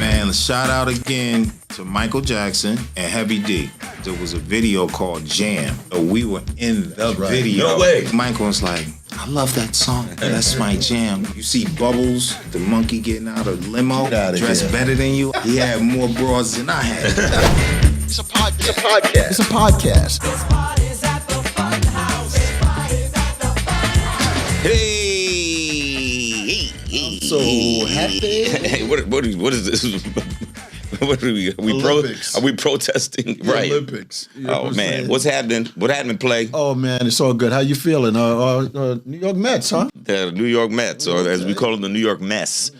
Man, shout out again to Michael Jackson and Heavy D. There was a video called Jam. We were in the video. No way. Michael was like, I love that song. That's my jam. You see Bubbles, the monkey getting out of limo, dressed better than you. He had more bras than I had. It's a podcast. It's a podcast. Hey. So happy. Hey, what is this? What are we? Are we protesting? The right. Olympics. You know Oh what man, saying? what's happening? What happened? Play Oh man, it's all good. How you feeling? New York Mets, huh? the New York Mets, or as we call them, the New York Mess.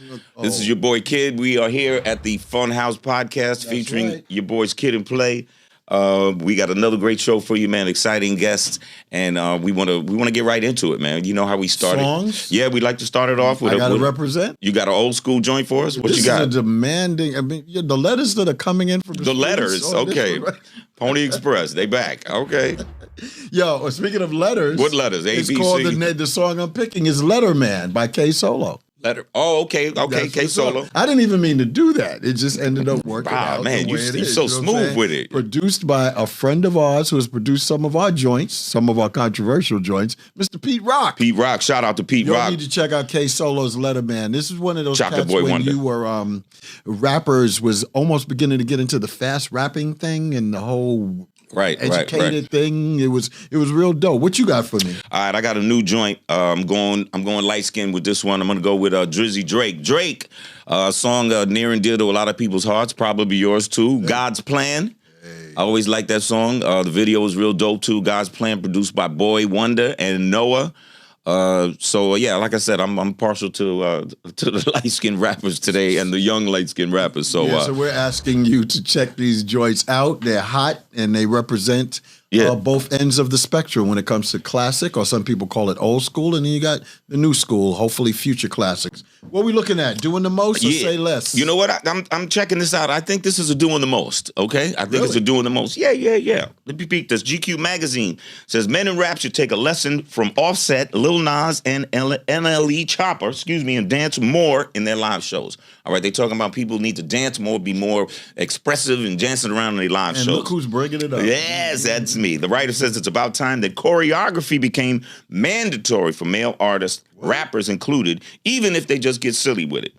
This is your boy Kid. We are here at the Funhouse Podcast featuring right. your boys Kid and Play. We got another great show for you, man. Exciting guests, and we want to get right into it, man. You know how we started. Songs? Yeah, we like to start it off with. I gotta represent. You got an old school joint for us? What This you got? is a demanding. I mean, the letters that are coming in from The letters, Oh, this okay. one, right? Pony Express, they back. Okay. Yo, speaking of letters, What letters? A, It's B, called C? the song I'm picking is Letterman by K Solo. Letter. Oh, okay, That's K what's up. Solo. I didn't even mean to do that. It just ended up working Wow, out. man, the way you're it is, so you know what I'm smooth saying? with it. Produced by a friend of ours who has produced some of our joints, some of our controversial joints, Mr. Pete Rock. Pete Rock. Shout out to Pete You Rock. need to check out K Solo's Letterman. This is one of those Chocolate cats Boy when Wonder. you were rappers was almost beginning to get into the fast rapping thing and the whole Right, educated thing. It was real dope. What you got for me? All right, I got a new joint. I'm going light skin with this one. I'm gonna go with Drizzy Drake. Drake, song near and dear to a lot of people's hearts, probably yours too. God's Plan. I always like that song. The video was real dope too. God's Plan, produced by Boy Wonder and Noah. So yeah, like I said, I'm partial to the light skinned rappers today and the young light skinned rappers. So So we're asking you to check these joints out. They're hot and they represent both ends of the spectrum when it comes to classic, or some people call it old school, and then you got the new school, hopefully future classics. What are we looking at? Doing the most or say less? You know what? I'm checking this out. I think this is a doing the most. Okay, I think it's a doing the most. Yeah. Let me peek this. GQ magazine says men in rap should take a lesson from Offset, Lil Nas, and NLE Chopper. And dance more in their live shows. All right, they talking about people need to dance more, be more expressive, and dancing around in their live and shows. look who's bringing it up. Yes, that's me. The writer says it's about time that choreography became mandatory for male artists, rappers included, even if they just get silly with it.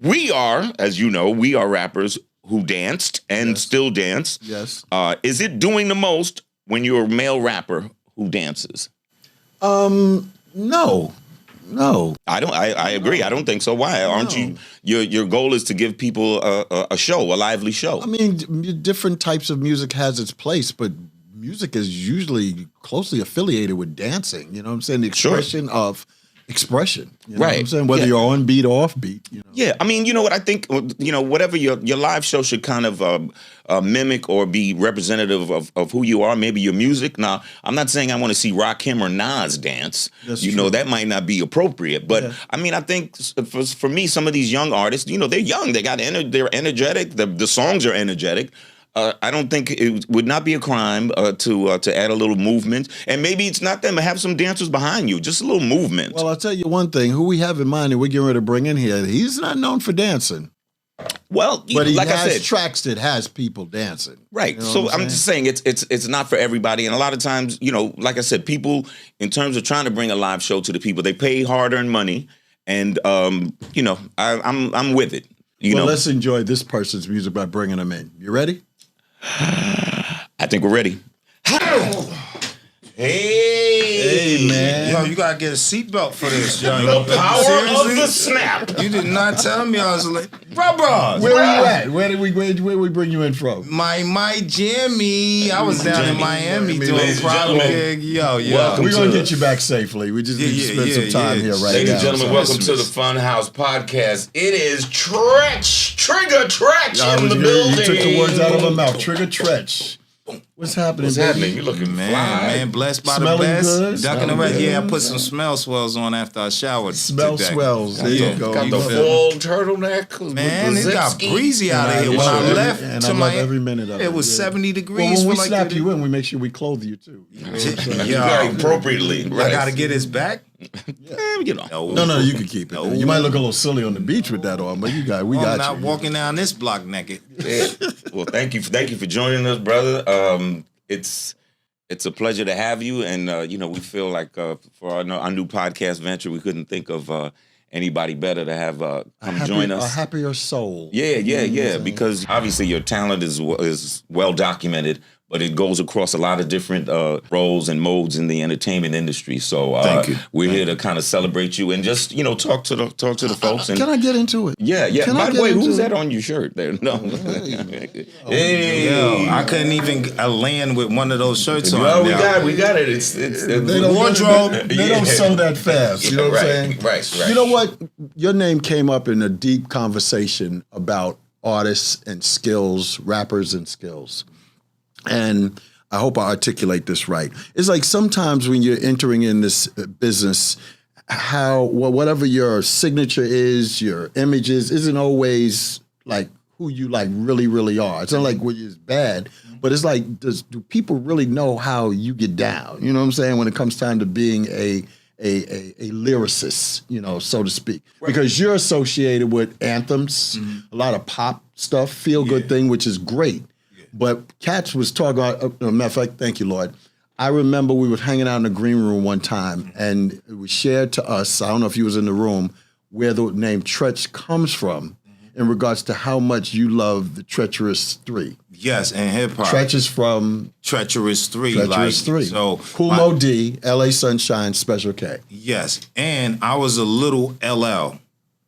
We are, as you know, rappers who danced and still dance. Yes. Is it doing the most when you're a male rapper who dances? No. I agree. I don't think so. Why? Aren't you? Your goal is to give people a show, a lively show. I mean, different types of music has its place, but music is usually closely affiliated with dancing. You know what I'm saying? The expression of expression. You know what I'm saying? Whether you're on beat or off beat. You know? Yeah, I mean, you know what I think, whatever your live show should kind of mimic or be representative of who you are, maybe your music. Now, I'm not saying I want to see Rakim or Nas dance. That's you true. know, that might not be appropriate. But, I mean, I think for me, some of these young artists, they're young. They got they're energetic. The songs are energetic. I don't think it would not be a crime to add a little movement, and maybe it's not them, but have some dancers behind you, just a little movement. Well, I'll tell you one thing: who we have in mind, and we're getting ready to bring in here. He's not known for dancing, well, but he like has I said, tracks that has people dancing. right. You know So what I'm just saying it's not for everybody, and a lot of times, like I said, people in terms of trying to bring a live show to the people, they pay hard-earned money, and I'm with it. Let's enjoy this person's music by bringing them in. You ready? I think we're ready. Hey, man. Yo, you gotta get a seatbelt for this, yo. The power Seriously? of the snap. You did not tell me I was like, bruh. Where are you at? Where we bring you in from? My Jimmy. I was down in Miami doing Ladies and private gentlemen, gig. Yo. welcome We're gonna to- get you back safely. We just need to spend some time here right now. Ladies and gentlemen, So- welcome to the Funhouse Podcast. It is Treach, Trigger Treach in the building. You took the words out of my mouth. Trigger Treach. What's happening, What's baby? happening? You're looking Man, blessed by Smelling the best. good, Ducking smelling the red. good. Yeah, I put some smell swells on after I showered. Smell today. swells. There you go. Got the You feel me? full turtleneck. Man, it got Brzezinski. breezy out of here. When I left and to I love Miami, every minute of it. it was Yeah. 70 Well, degrees. when we for like snap 30 you in, we make sure we clothe you too. You know what I'm saying? Yo, Very appropriately. I Right. gotta get his back. You know. No, you can keep it. No. You might look a little silly on the beach with that on, but we got you. I'm not walking down this block naked. Yeah. Well, thank you for joining us, brother. It's a pleasure to have you, and we feel like for our new podcast venture, we couldn't think of anybody better to have come join us. A happier soul. Yeah. Because obviously your talent is well documented, but it goes across a lot of different roles and modes in the entertainment industry. So thank you. We're here to kind of celebrate you and just talk to the folks. And can I get into it? Yeah. By the way, who's that on your shirt there? No. Hey, I couldn't even land with one of those shirts on. Well, we got it. It's the wardrobe. They don't sew that fast. You know what I'm saying? Right. You know what? Your name came up in a deep conversation about artists and skills, rappers and skills. And I hope I articulate this right. It's like sometimes when you're entering in this business, whatever your signature is, your image isn't always like who you like really, really are. It's not like what is bad, but it's like, do people really know how you get down? You know what I'm saying? When it comes time to being a lyricist, so to speak, because you're associated with anthems, a lot of pop stuff, feel good thing, which is great. But Cats was talking about, matter of fact, thank you, Lord. I remember we were hanging out in the green room one time, and it was shared to us, I don't know if you was in the room, where the name Treach comes from in regards to how much you love the Treacherous Three. Yes, and hip-hop. Treach is from? Treacherous Three. Treacherous Three. So Cool Mo D, L.A. Sunshine, Special K. Yes, and I was a little LL.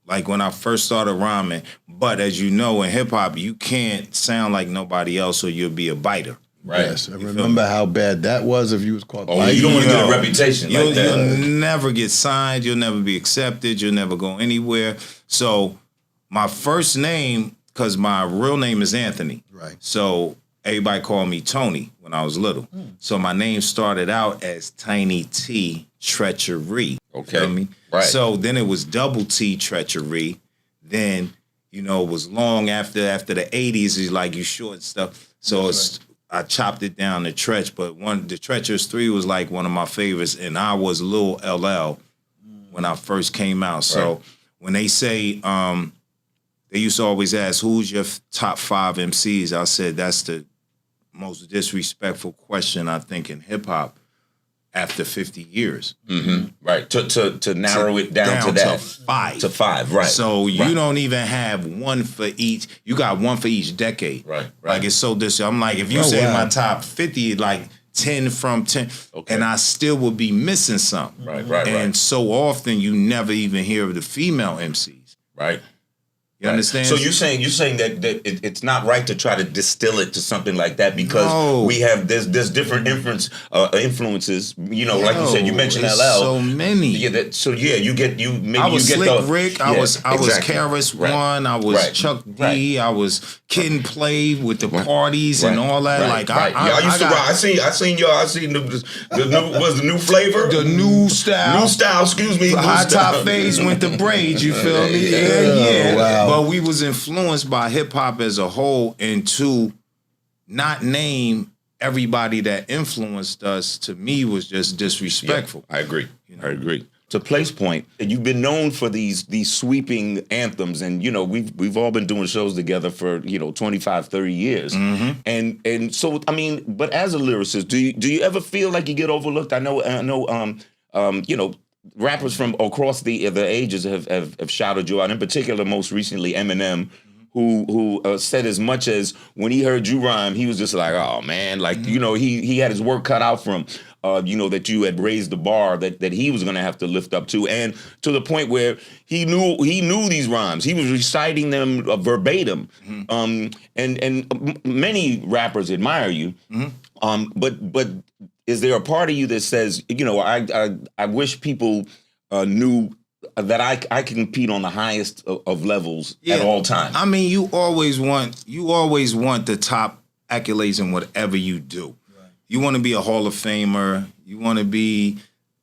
Like when I first started rhyming, but as you know, in hip hop, you can't sound like nobody else, or you'll be a biter. Right. Yes, I remember how bad that was if you was called. Oh, you don't want to get a reputation like that. You'll never get signed. You'll never be accepted. You'll never go anywhere. So my first name, because my real name is Anthony. Right. So everybody called me Tony when I was little. So my name started out as Tiny T Treachery. Okay. You know what I mean? Right. So then it was double T Treachery. Then, it was long after the 80s. It's like you short stuff. So I chopped it down to Treach. But the Treacherous Three was like one of my favorites. And I was Lil LL when I first came out. So when they say, they used to always ask, who's your top 5 MCs? I said, that's the most disrespectful question, I think, in hip hop after 50 years. Mm-hmm. Right. To narrow it down to that. To 5. To 5, right. So you don't even have one for each. You got one for each decade. Right. Like it's so I'm like, if you say my top 50, like 10 from 10, and I still would be missing something. Right. And so often you never even hear of the female MCs. Right. You understand? So you're saying that it's not right to try to distill it to something like that because we have there's different influences. Like you said, you mentioned LL. So many. Yeah. You get I was Slick Rick. I was exactly. Karis One. I was Chuck D. I was Kid and Play with the parties and all that. Like I used to rock. I seen y'all. I seen the new flavor, the new style. New style. Excuse me. High top phase went to braids. You feel me? Yeah. Wow. But we was influenced by hip hop as a whole, and to not name everybody that influenced us, to me, was just disrespectful. Yeah, I agree. I agree. To Play's point, you've been known for these sweeping anthems, and we've all been doing shows together for 25, 30 years, and so but as a lyricist, do you ever feel like you get overlooked? I know. Rappers from across the ages have shouted you out. In particular, most recently, Eminem, who said as much as when he heard you rhyme, he was just like, oh man, like he had his work cut out for him. That you had raised the bar that he was going to have to lift up to, and to the point where he knew these rhymes. He was reciting them verbatim. And many rappers admire you. But is there a part of you that says, I wish people knew that I can compete on the highest of levels at all times? I mean, you always want the top accolades in whatever you do. Right. You want to be a Hall of Famer. You want to be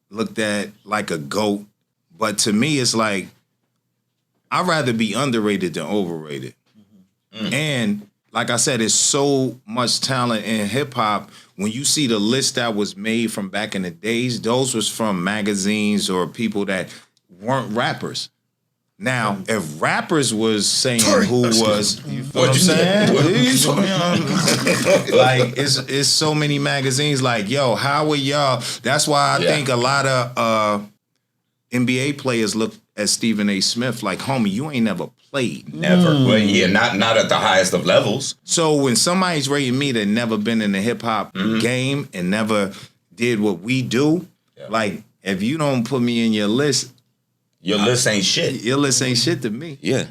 looked at like a GOAT. But to me, it's like, I'd rather be underrated than overrated. And like I said, it's so much talent in hip hop. When you see the list that was made from back in the days, those was from magazines or people that weren't rappers. Now, if rappers was saying who was, you feel what I'm saying? Like, it's so many magazines like, yo, how are y'all? That's why I think a lot of NBA players look at Stephen A. Smith like, homie, you ain't never played. Never. Well, yeah, not at the highest of levels. So when somebody's rating me that never been in the hip-hop game and never did what we do, like, if you don't put me in your list, your list ain't shit. Your list ain't shit to me. Yeah.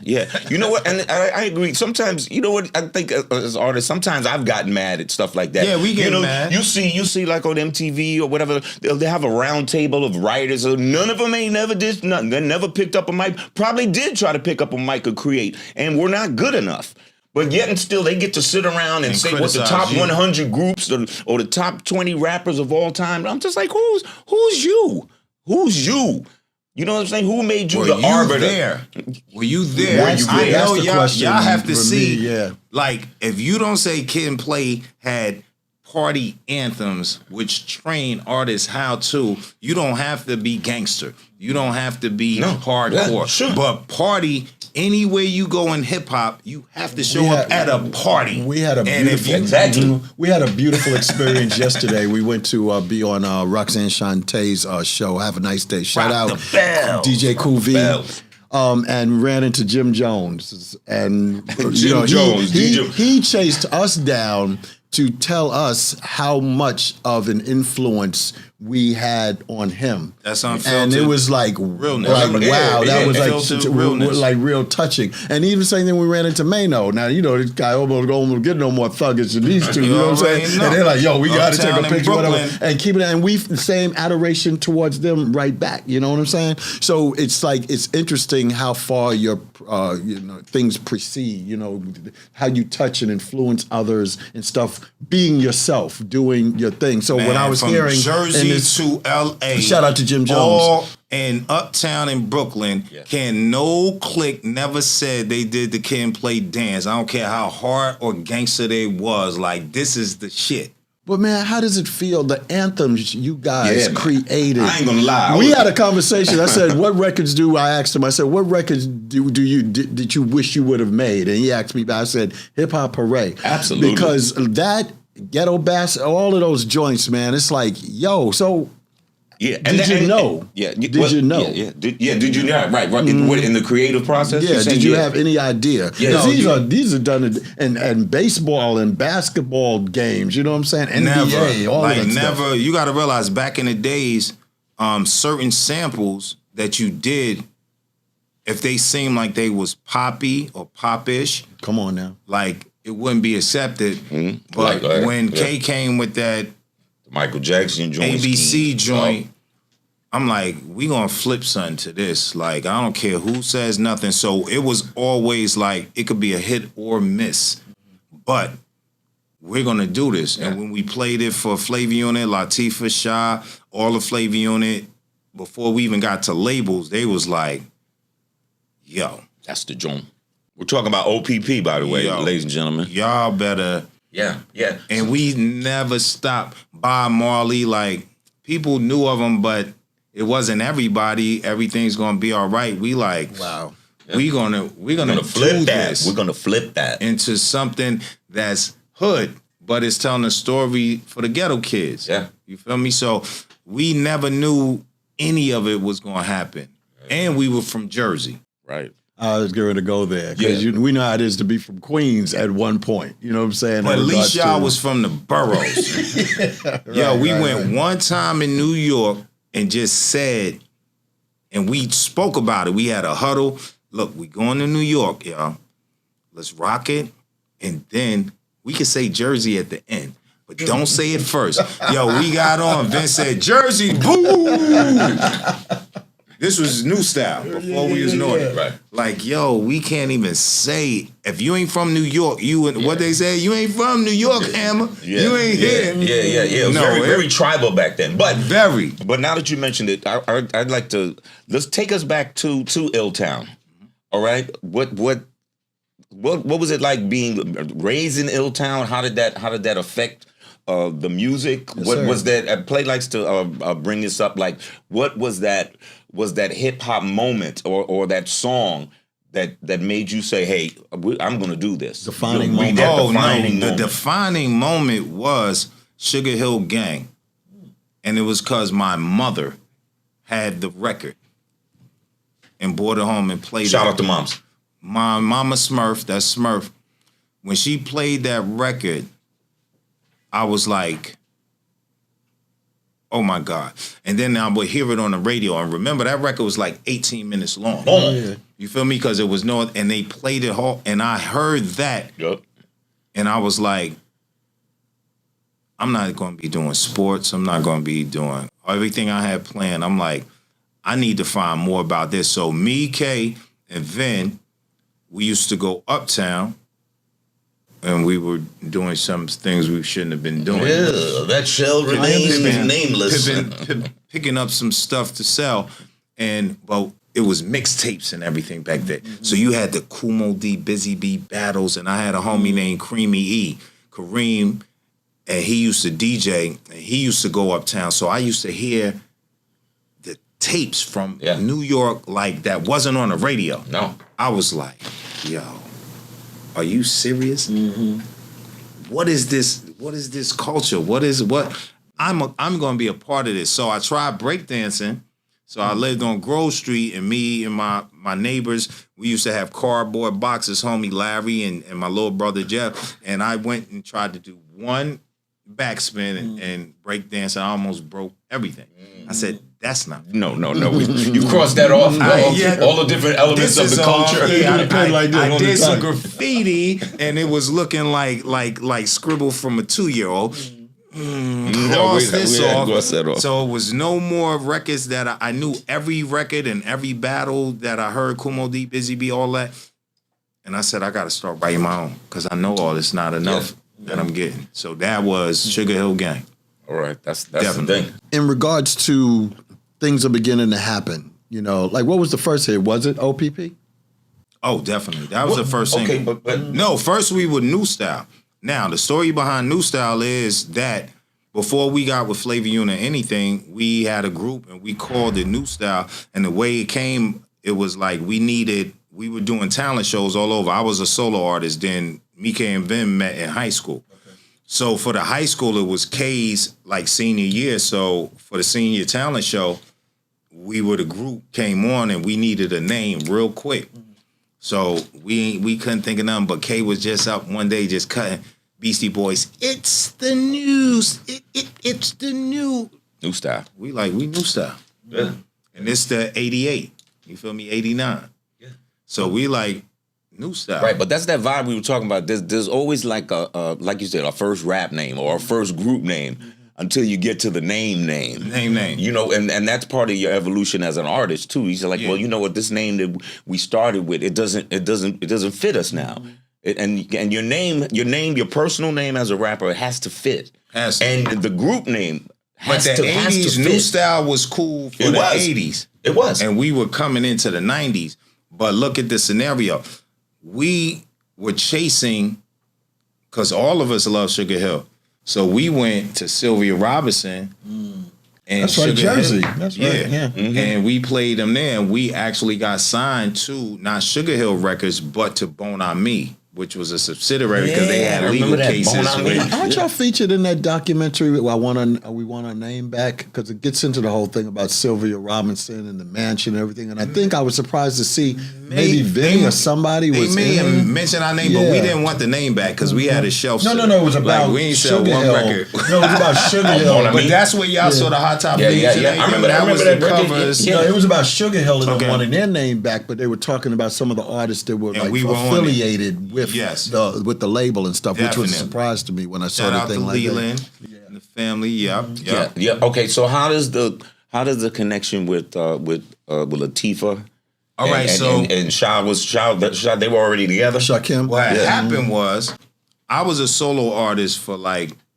You know what? And I agree. Sometimes, you know what? I think as artists, sometimes I've gotten mad at stuff like that. Yeah, we get mad. You see, like on MTV or whatever, they have a round table of writers. None of them ain't never did nothing. They never picked up a mic. Probably did try to pick up a mic or create, and we're not good enough. But yet and still, they get to sit around and say what the top 100 groups or the top 20 rappers of all time. I'm just like, who's you? Who's you? You know what I'm saying? Who made you the arbiter? Were you there? I know y'all have to see. Me, like, if you don't say Kid and Play had party anthems which train artists how to, you don't have to be gangster. You don't have to be hardcore. Yeah, sure. But party, anywhere you go in hip hop, you have to show up at a party. We had a beautiful experience yesterday. We went to be on Roxanne Shantae's show. Have a nice day. Shout out DJ Cool V. And ran into Jim Jones. And he chased us down to tell us how much of an influence we had on him. That's unfiltered. And it was like realness. Like, wow, that was like realness. Real touching. And even same thing we ran into Mano. Now, you know, this guy almost get no more thuggish than these two. You know what I'm saying? And they're like, yo, we got to take a picture, whatever, and keep it. And we the same adoration towards them right back. You know what I'm saying? So it's like, it's interesting how far your things precede, you know, how you touch and influence others and stuff, being yourself, doing your thing. So when I was hearing Jersey to LA, shout out to Jim Jones. All in Uptown in Brooklyn, can no clique never said they did the Kid and Play dance. I don't care how hard or gangster they was, like, this is the shit. But man, how does it feel? The anthems you guys created. I ain't gonna lie. We had a conversation. I said, "What records do?" I asked him. I said, "What records did you wish you would have made?" And he asked me back. I said, "Hip Hop Hooray." Absolutely. Because that Ghetto Bass, all of those joints, man. It's like, yo, so. Yeah, did you know? Yeah, did you know? Did you know? Right. In the creative process. Yeah. Did you have any idea? Yeah. These are done in baseball and basketball games. You know what I'm saying? NBA, all of that stuff. You got to realize back in the days, certain samples that you did, if they seemed like they was poppy or popish, come on now, like it wouldn't be accepted. Mm-hmm. But when K came with that Michael Jackson joint, ABC joint, I'm like, we gonna flip something to this. Like, I don't care who says nothing. So it was always like, it could be a hit or miss, but we're gonna do this. And when we played it for Flavor Unit, Latifah, Sha, all of Flavor Unit, before we even got to labels, they was like, yo. That's the joint. We're talking about OPP, by the way, ladies and gentlemen. Y'all better. Yeah. And we never stopped. Bob Marley, like, people knew of him, but it wasn't everybody. Everything's gonna be all right. We like, wow. We're gonna flip that. We're gonna flip that into something that's hood, but it's telling a story for the ghetto kids. Yeah. You feel me? So we never knew any of it was gonna happen. And we were from Jersey. Right. I was going to go there because we know how it is to be from Queens at one point. You know what I'm saying? But at least y'all was from the boroughs. We went one time in New York and just said, and we spoke about it. We had a huddle. Look, we going to New York, y'all. Let's rock it. And then we can say Jersey at the end. But don't say it first. We got on. Vince said, Jersey, boo! This was new style before we was knowing it. Right. Like, we can't even say, if you ain't from New York, what they say, you ain't from New York, Hammer. You ain't here. Yeah. It was very tribal back then. But very. But now that you mentioned it, I'd like to, let's take us back to Ill Town. All right? What what was it like being raised in Illtown? How did that affect the music? Yes, What sir. was that? Play likes to bring this up. Like, what was that? Was that hip hop moment or that song that made you say, "Hey, I'm going to do this"? Defining We moment. that Oh defining no, the moment. defining moment was Sugar Hill Gang, and it was because my mother had the record and brought it home and played Shout it. out to moms. My mama Smurf, that's Smurf. When she played that record, I was like, oh my God. And then I would hear it on the radio. And remember, that record was like 18 minutes long. Yeah. You feel me? Because it was and they played it all. And I heard that. Yep. And I was like, I'm not going to be doing sports. I'm not going to be doing everything I had planned. I'm like, I need to find more about this. So me, Kay, and Vin, we used to go uptown, and we were doing some things we shouldn't have been doing. Yeah, that shall remain nameless. Picking up some stuff to sell, but it was mixtapes and everything back then. So you had the Kumo D, Busy Bee battles, and I had a homie named Creamy E, Kareem, and he used to DJ, and he used to go uptown. So I used to hear the tapes from New York, like that wasn't on the radio. No. I was like, yo, are you serious? Mm-hmm. What is this? What is this culture? I'm going to be a part of this. So I tried breakdancing. So I lived on Grove Street, and me and my neighbors, we used to have cardboard boxes, homie Larry and my little brother Jeff. And I went and tried to do one backspin and breakdance. I almost broke everything. I said, that's not. No. You crossed that off. All the different elements of the culture. I did some graffiti, and it was looking like scribble from a 2-year-old. Cross this off. So it was no more records that I knew every record and every battle that I heard, Kumo D, Busy Bee, all that. And I said, I got to start writing my own because I know all this not enough that I'm getting. So that was Sugar Hill Gang. All right, that's Definitely. the thing. In regards to things are beginning to happen, like what was the first hit? Was it OPP? Oh, definitely. That was the first thing. Okay, but No, first we were New Style. Now, the story behind New Style is that before we got with Flavor Unit anything, we had a group and we called it New Style. And the way it came, it was like we were doing talent shows all over. I was a solo artist. Then Mika and Vin met in high school. Okay. So for the high school, it was K's like senior year. So for the senior talent show, the group came on and we needed a name real quick. So we couldn't think of nothing, but K was just up one day just cutting Beastie Boys. It's the news. It's the new Style. We New Style. Yeah. And it's the 88. You feel me? 89. Yeah. So we like New Style. Right, but that's that vibe we were talking about. There's always like like you said, a first rap name or a first group name. Until you get to the name. And that's part of your evolution as an artist too. You say like, well, you know what, this name that we started with, it doesn't fit us now. And your name, your personal name as a rapper, it has to fit. And the group name has but the to 80s fit. New Style was cool for the 80s. It was. And we were coming into the 90s. But look at the scenario. We were chasing, because all of us love Sugar Hill. So we went to Sylvia Robinson and that's right, Jersey. That's right. Yeah. Mm-hmm. And we played them there, and we actually got signed to not Sugar Hill Records, but to Bon Ami, which was a subsidiary because they had legal cases. Aren't y'all featured in that documentary? We want our name back, because it gets into the whole thing about Sylvia Robinson and the mansion and everything. And I think I was surprised to see maybe Vinny or somebody was. They may have mentioned our name, but we didn't want the name back because we had a shelf. No. It was about we ain't sell Sugar one Hill. record. No, it was about Sugar Hill. But that's where y'all saw the Hot Top Leads. I remember that covers. No, it was about Sugar Hill and they wanted their name back, but they were talking about some of the artists that were affiliated with with the label and stuff, which was a surprise to me when I saw the thing like that. Shout out to Leland and the family. Yeah. Okay, so how does the connection with Latifah? All right, and Shah they were already together. Shakim. What happened was, I was a solo artist for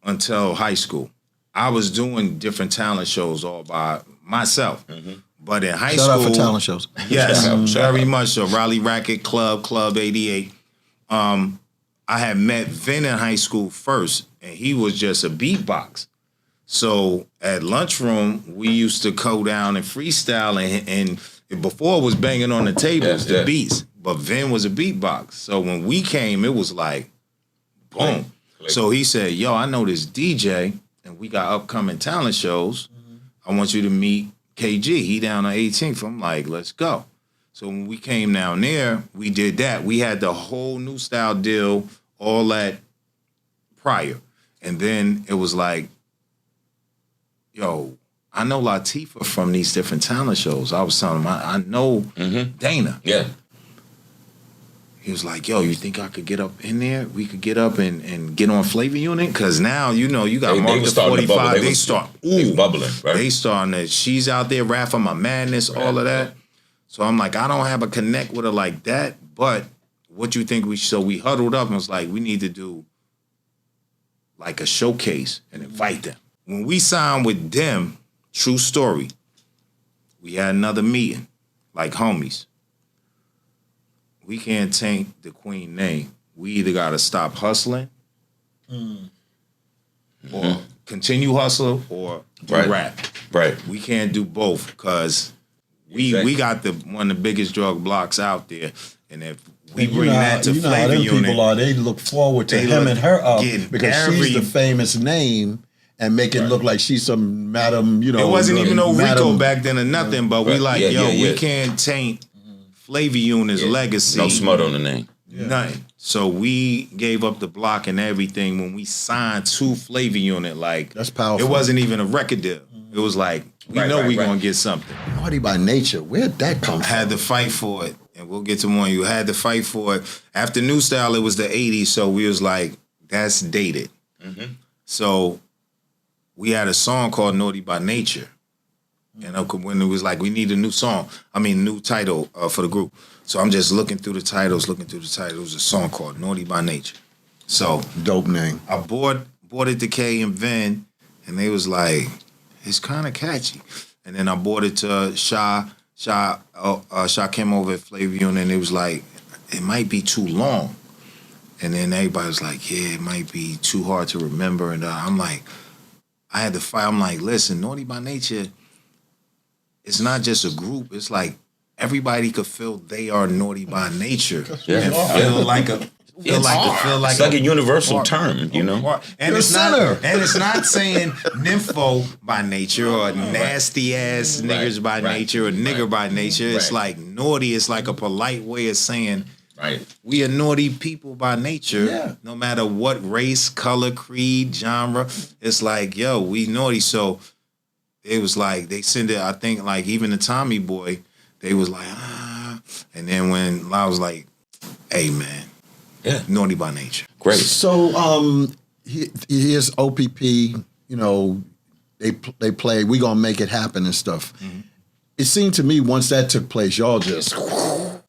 until high school. I was doing different talent shows all by myself. Mm-hmm. But in high school, shout out for talent shows. Yes, very much so. Raleigh Racket Club 88. I had met Vin in high school first, and he was just a beatbox. So at lunchroom, we used to go down and freestyle, and before it was banging on the tables, the beats. But Vin was a beatbox. So when we came, it was like, boom. So he said, yo, I know this DJ, and we got upcoming talent shows. I want you to meet KG. He down on 18th. I'm like, let's go. So when we came down there, we did that. We had the whole new style deal, all that prior. And then it was like, yo, I know Latifah from these different talent shows. I was telling him, I know Dana. Yeah. He was like, yo, you think I could get up in there? We could get up and get on Flavor Unit? Because now, you know, you got Mark the 45. They start, bubbling, right? They starting to, she's out there rapping my madness, all of that. So I'm like, I don't have a connect with her like that, but what you think so we huddled up and was like, we need to do like a showcase and invite them. When we signed with them, true story, we had another meeting, like homies. We can't taint the Queen name. We either got to stop hustling or continue hustle or do rap. Right. We can't do both because we got one of the biggest drug blocks out there. And if we bring that to Flavor Unit. People are, they look forward to him and her up because she's the famous name and make it look like she's some madam, you know. It wasn't even no Rico back then or nothing, but we like, we can't taint Flavor Unit's legacy. No smut on the name. Nothing. So we gave up the block and everything when we signed to Flavor Unit. Like, that's powerful. It wasn't even a record deal. It was like, we know we're going to get something. Naughty by Nature, where'd that come from? I had to fight for it, and we'll get to more. You had to fight for it. After New Style, it was the 80s, so we was like, that's dated. So we had a song called Naughty by Nature. And when it was like, we need a new song, new title for the group. So I'm just looking through the titles. It was a song called Naughty by Nature. So dope name. I bought it to K and Vin, and they was like, it's kind of catchy. And then I bought it to Sha came over at Flavor Unit, and it was like, it might be too long. And then everybody was like, yeah, it might be too hard to remember. And I'm like, I had to fight. I'm like, listen, Naughty by Nature, it's not just a group. It's like everybody could feel they are naughty by nature and feel like it's like a universal term, you know. And it's not saying nympho by nature or nasty ass niggers by nature or nigger by nature. It's like naughty. It's like a polite way of saying we are naughty people by nature. No matter what race, color, creed, genre. It's like, yo, we naughty. So it was like, they send it, I think, like, even the Tommy Boy, they was like, And then when I was like, hey, man, naughty by nature. Great. So here's OPP, you know, they play, we gonna make it happen and stuff. It seemed to me once that took place, y'all just...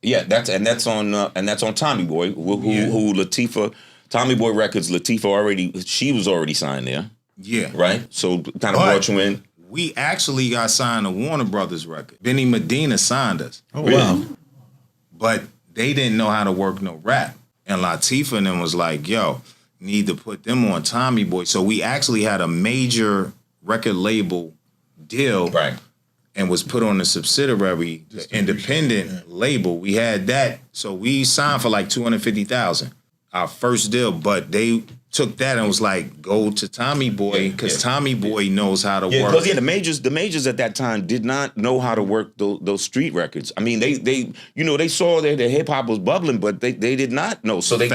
that's on Tommy Boy, who Latifah, Tommy Boy Records, Latifah she was already signed there. Yeah. Right? So kind of brought you in. We actually got signed to Warner Brothers record. Benny Medina signed us. Oh, wow. But they didn't know how to work no rap. And Latifah and them was like, yo, need to put them on Tommy Boy. So we actually had a major record label deal and was put on a subsidiary, independent label. We had that. So we signed for like $250,000, our first deal. But they took that and was like, go to Tommy Boy, because Tommy Boy knows how to work. Because the majors at that time did not know how to work those street records. I mean, they saw that the hip hop was bubbling, but they did not know. So they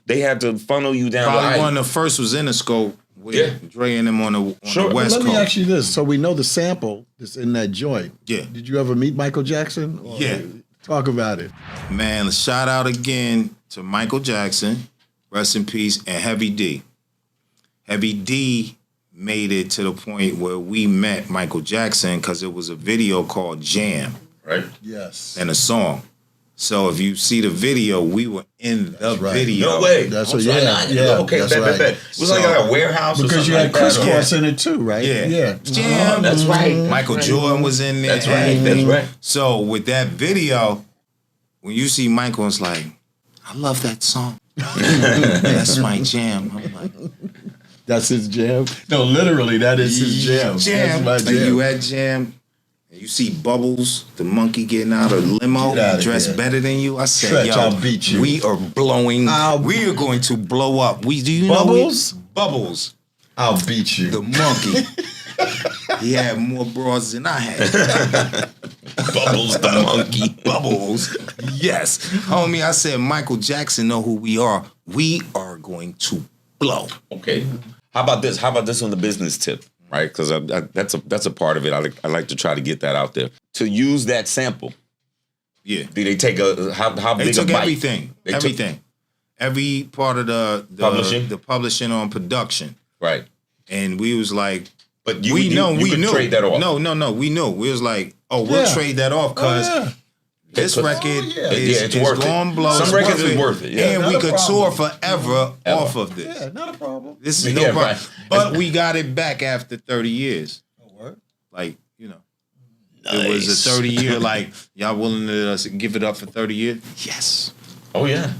they had to funnel you down. Probably one of the first was Interscope with Dre and them on the West Coast. Let me ask you this. So we know the sample that's in that joint. Yeah. Did you ever meet Michael Jackson? Yeah. Talk about it. Man, shout out again to Michael Jackson. Rest in peace, and Heavy D. Heavy D made it to the point where we met Michael Jackson because it was a video called Jam. Right. Yes. And a song. So if you see the video, we were in the video. No way. That's what, Okay, that's right. It was like a warehouse because or something. You had Crisscross in it too, right? Yeah. Jam. That's right. Michael Jordan was in there. That's right. That's right. So with that video, when you see Michael, it's like, I love that song. That's my jam. I'm like, that's his jam? No, literally, that is his jam. Jam. That's my jam. You at jam, and you see Bubbles, the monkey getting out of the limo, dressed better than you. I said, Treach, yo, I'll beat you. We are blowing. We are going to blow up. Do you Bubbles? know Bubbles. I'll beat you. The monkey. He had more bras than I had. Bubbles the monkey. Bubbles. Yes. Homie, I said Michael Jackson know who we are. We are going to blow. Okay. How about this? How about this on the business tip? Right? Because that's a part of it. I like to try to get that out there. To use that sample. Yeah. Do they take how they big took a bite? Everything. Everything. Every part of the publishing on production. Right. And we was like, but we knew. Trade that off. No. We knew. We was like, we'll trade that off because this record is going to blow. Some records is worth it. Yeah. And we could tour forever off of this. Yeah, not a problem. This is no problem. Right. But we got it back after 30 years. Oh, what? Like, you know. Nice. It was a 30-year, like, y'all willing to give it up for 30 years? Yes. Oh, yeah.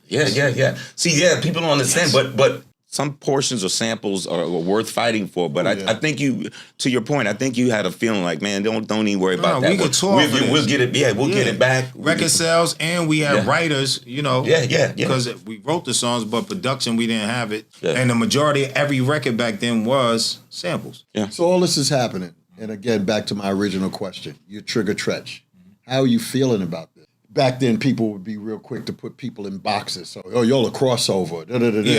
Yeah. See, people don't understand, but some portions or samples are worth fighting for. But I think you, to your point, I think you had a feeling like, man, don't even worry about that. We could tour we'll get it. Yeah, we'll get it back. Record sales, and we had writers, you know. Yeah. Because we wrote the songs, but production, we didn't have it. Yeah. And the majority of every record back then was samples. Yeah. So all this is happening. And again, back to my original question. You trigger Treach. How are you feeling about this? Back then, people would be real quick to put people in boxes. So, y'all a crossover.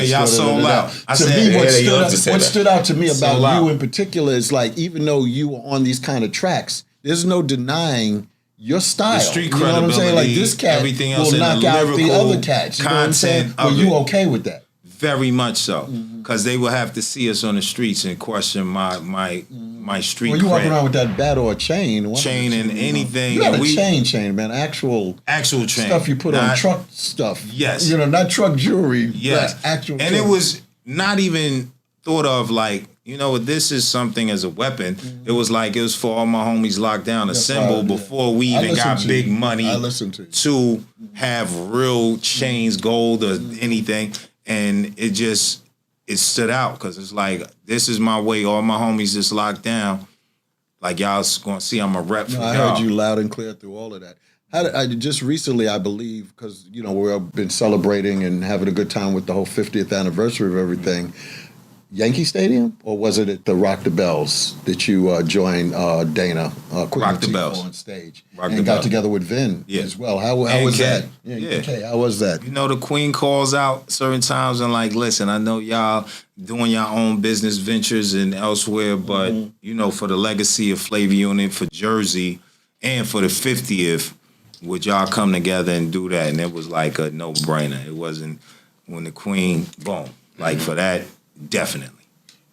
Y'all sold out. To me, what stood out to me about you in particular is like, even though you were on these kind of tracks, there's no denying your style. The street you know what I'm saying? Like this cat everything else will knock out the other cats. You know what I'm saying? Were you okay with that? Very much so, because they will have to see us on the streets and question my street. Well, you walk around with that bat or a chain, and anything. You got a chain, man. Actual chain stuff you put on truck stuff. Yes, you know, not truck jewelry. Yes, actual. And it was not even thought of like, you know, this is something as a weapon. It was like it was for all my homies locked down, a symbol before we even got big money to have real chains, gold, or anything. And it stood out because it's like, this is my way. All my homies just locked down. Like, y'all gonna see I'm a rep for y'all. I heard you loud and clear through all of that. I just recently, I believe, because, you know, we've been celebrating and having a good time with the whole 50th anniversary of everything. Yankee Stadium, or was it at the Rock the Bells that you joined Dana, Queen Latifah on stage, and got together with Vin as well? How was that? Okay, how was that? You know, the Queen calls out certain times and like, listen, I know y'all doing your own business ventures and elsewhere, but you know, for the legacy of Flavor Unit, for Jersey, and for the 50th, would y'all come together and do that? And it was like a no-brainer. It wasn't when the Queen, boom, like for that. Definitely.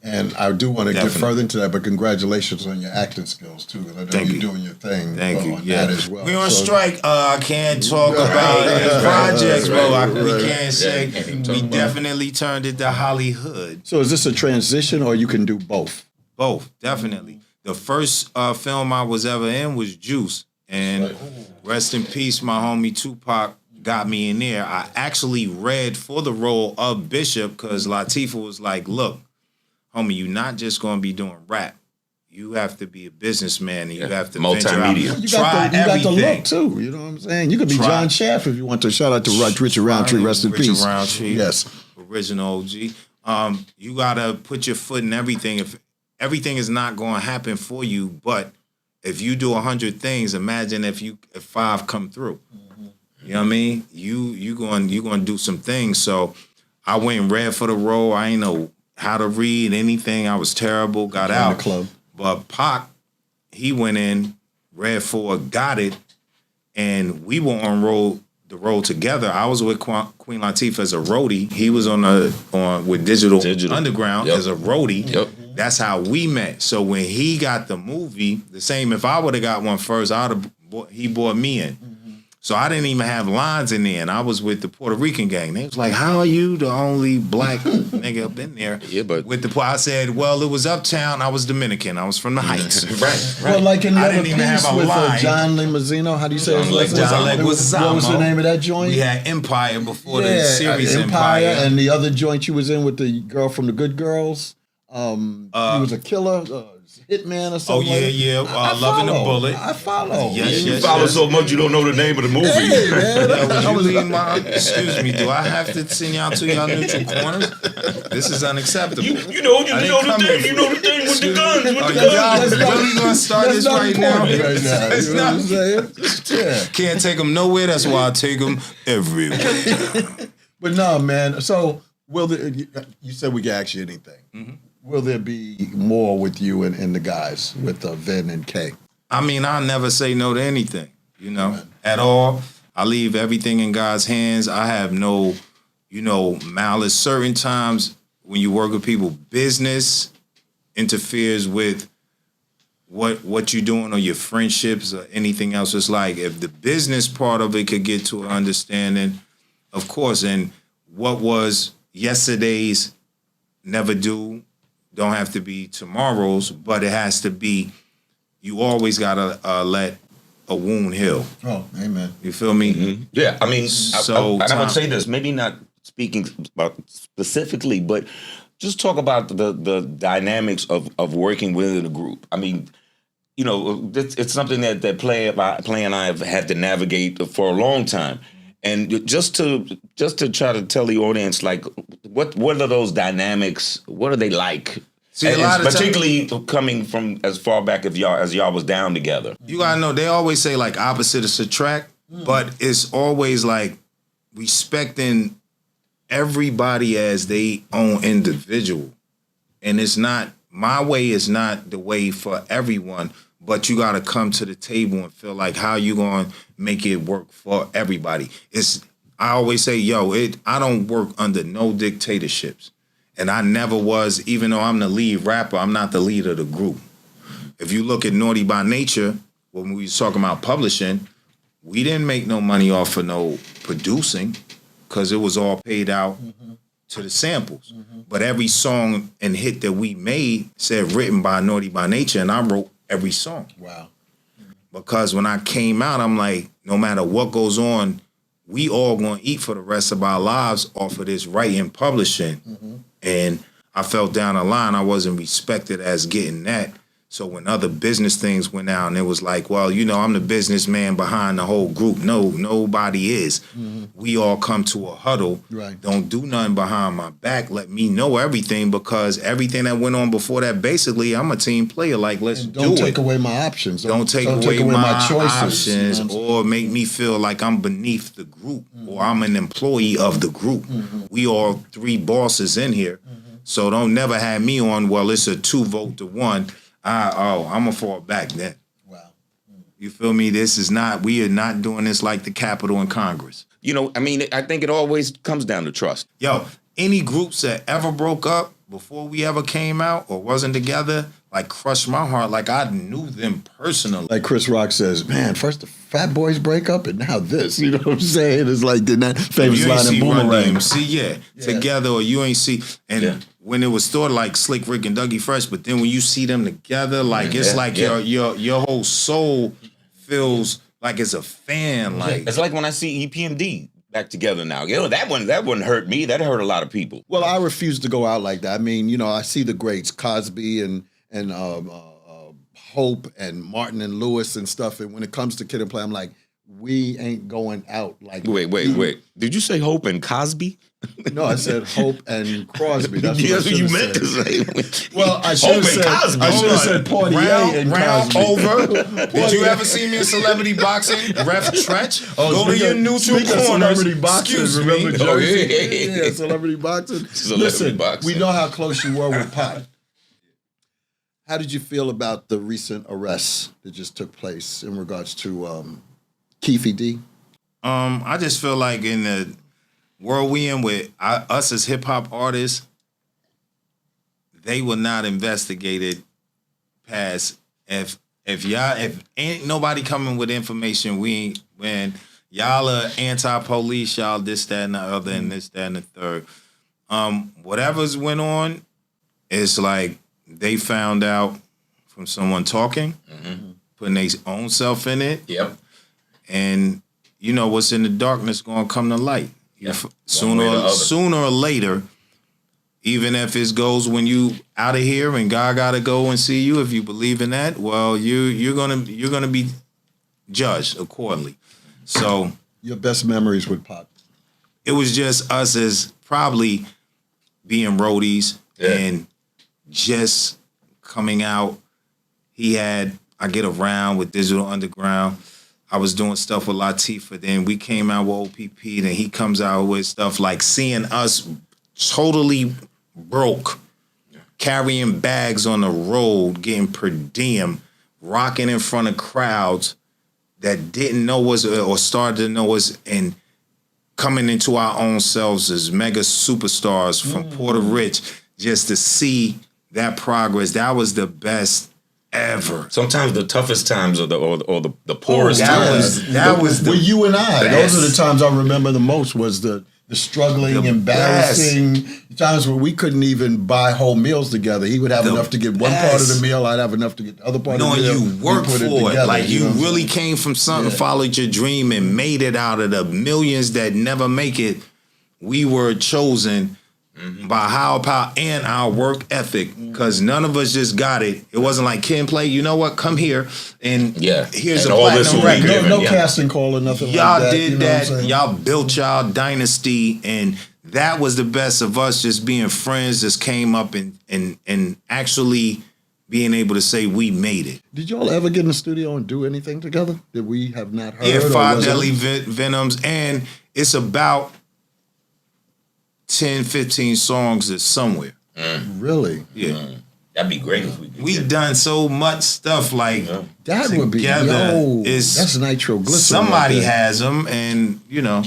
And I do want to get further into that, but congratulations on your acting skills too. I know you're doing your thing. Thank you. That as well. We're on strike. I can't talk about projects, bro. We can't say. We definitely turned it to Hollywood. So is this a transition, or you can do both? Both, definitely. The first film I was ever in was Juice, and rest in peace, my homie Tupac got me in there. I actually read for the role of Bishop because Latifah was like, look, homie, you're not just going to be doing rap. You have to be a businessman and you have to multimedia. You got the look too. You know what I'm saying? You could be John Shaft if you want to. Shout out to Richard Roundtree, rest in peace. Roundtree, yes. Original OG. You got to put your foot in everything. If everything is not going to happen for you, but if you do 100 things, imagine if 5 come through. You know what I mean? You going to do some things. So I went and read for the role. I ain't know how to read anything. I was terrible. Got out. In the club. But Pac, he went in, read for it, got it, and we were on the road together. I was with Queen Latifah as a roadie. He was with Digital Underground as a roadie. Yep. That's how we met. So when he got the movie, the same. If I would have got one first, he brought me in. So I didn't even have lines in there, and I was with the Puerto Rican gang. They was like, "How are you the only black nigga up in there?" Yeah, but with the I said, "Well, it was uptown. I was Dominican. I was from the Heights." right. Well, like in the I other didn't even have piece a with line. John Limazino, how do you say his last name? John Leguizamo. What was the name of that joint? We had Empire before the series Empire, and the other joint you was in with the girl from the Good Girls. He was a killer, hitman or something. Loving the Bullet. I follow. You follow so much you don't know the name of the movie. Hey, man. Excuse me, do I have to send y'all to y'all neutral corners? This is unacceptable. You know the thing with the guns. Y'all really gonna start this right now? You know what I'm saying? Can't take them nowhere. That's why I take them everywhere. But no, man. So you said we can ask you anything. Mm-hmm. Will there be more with you and the guys, with Vin and Kay? I mean, I'll never say no to anything, at all. I leave everything in God's hands. I have no, malice. Certain times when you work with people, business interferes with what you're doing or your friendships or anything else. It's like if the business part of it could get to an understanding, of course, and what was yesterday's never don't have to be tomorrow's, but it has to be, you always gotta let a wound heal. Oh, amen. You feel me? Mm-hmm. Yeah, I mean, I would say this, maybe not speaking about specifically, but just talk about the dynamics of working within a group. I mean, it's something that Play and I have had to navigate for a long time. And just to try to tell the audience, like, what are those dynamics? What are they like? See, a lot of particularly coming from as far back as y'all was down together. You gotta know, they always say like opposites attract, but it's always like respecting everybody as they own individual. And it's not, my way is not the way for everyone, but you gotta come to the table and feel like how you gonna make it work for everybody. I always say, I don't work under no dictatorships. And I never was, even though I'm the lead rapper, I'm not the lead of the group. If you look at Naughty by Nature, when we was talking about publishing, we didn't make no money off of no producing because it was all paid out to the samples. Mm-hmm. But every song and hit that we made said written by Naughty by Nature, and I wrote every song. Wow. Because when I came out, I'm like, no matter what goes on, we all gonna eat for the rest of our lives off of this writing publishing. Mm-hmm. And I felt down the line I wasn't respected as getting that. So when other business things went out and it was like, well, I'm the businessman behind the whole group. No, nobody is. Mm-hmm. We all come to a huddle. Right. Don't do nothing behind my back. Let me know everything, because everything that went on before that, basically, I'm a team player. Like, let's do it. Don't take away my options. Don't take away my choices. Options, or make me feel like I'm beneath the group, or I'm an employee of the group. Mm-hmm. We all three bosses in here. Mm-hmm. So don't never have me on, well, it's a 2 vote to 1. I'm going to fall back then. Wow. You feel me? We are not doing this like the Capitol and Congress. I think it always comes down to trust. Any groups that ever broke up before we ever came out or wasn't together, like, crushed my heart. Like, I knew them personally. Like Chris Rock says, man, first the Fat Boys break up and now this. You know what I'm saying? It's like that famous line in Boomerang. Together, or you ain't see. And when it was thought like Slick Rick and Dougie Fresh, but then when you see them together, like, it's like your whole soul feels like it's a fan. Like, it's like when I see EPMD back together now. That one hurt me. That hurt a lot of people. Well, I refuse to go out like that. I mean, I see the greats, Cosby and Hope and Martin and Lewis and stuff. And when it comes to Kid and Play, I'm like, we ain't going out like that. Wait. Did you say Hope and Cosby? No, I said Hope and Crosby. That's what you meant to say. Well, I should have said Portier and Cosby. Over. Did you ever see me in celebrity boxing? Ref Treach? Go to your neutral corners. Celebrity boxing. Remember Jersey? Yeah, celebrity boxing. Listen, we know how close you were with Pop. How did you feel about the recent arrests that just took place in regards to Keefe D? I just feel like in the world we in with us as hip hop artists, they were not investigated past if ain't nobody coming with information, Y'all are anti-police, y'all this, that, and the other, and this, that, and the third. Whatever's went on, it's like they found out from someone talking, putting their own self in it. Yep. And you know what's in the darkness gonna come to light. Yep. Sooner or later, even if it goes when you out of here and God gotta go and see you, if you believe in that, well, you're gonna be judged accordingly. So your best memories with Pop? It was just us as probably being roadies and just coming out. I get around with Digital Underground. I was doing stuff with Latifah. Then we came out with OPP. Then he comes out with stuff like seeing us totally broke, carrying bags on the road, getting per diem, rocking in front of crowds that didn't know us or started to know us, and coming into our own selves as mega superstars from Puerto Rich, just to see that progress. That was the best ever. Sometimes the toughest times or the poorest times. That was with you and I. Best. Those are the times I remember the most. Was the struggling, embarrassing times where we couldn't even buy whole meals together. He would have enough to get one part of the meal. I'd have enough to get the other part of the meal. You worked for it. Like you really came from something, followed your dream, and made it out of the millions that never make it. We were chosen by higher power and our work ethic, because none of us just got it. It wasn't like Ken Play, you know what, come here and here's and a platinum record. No casting call or nothing y'all like that. Did that. Y'all built y'all dynasty, and that was the best of us just being friends, just came up and actually being able to say we made it. Did y'all ever get in the studio and do anything together that we have not heard? Yeah, 5 Deadly Venoms, and it's about 10, 15 songs that's somewhere. Really? Yeah. That'd be great if we could. We've done so much stuff like that would be that's nitroglycerin. Somebody has them, and you know.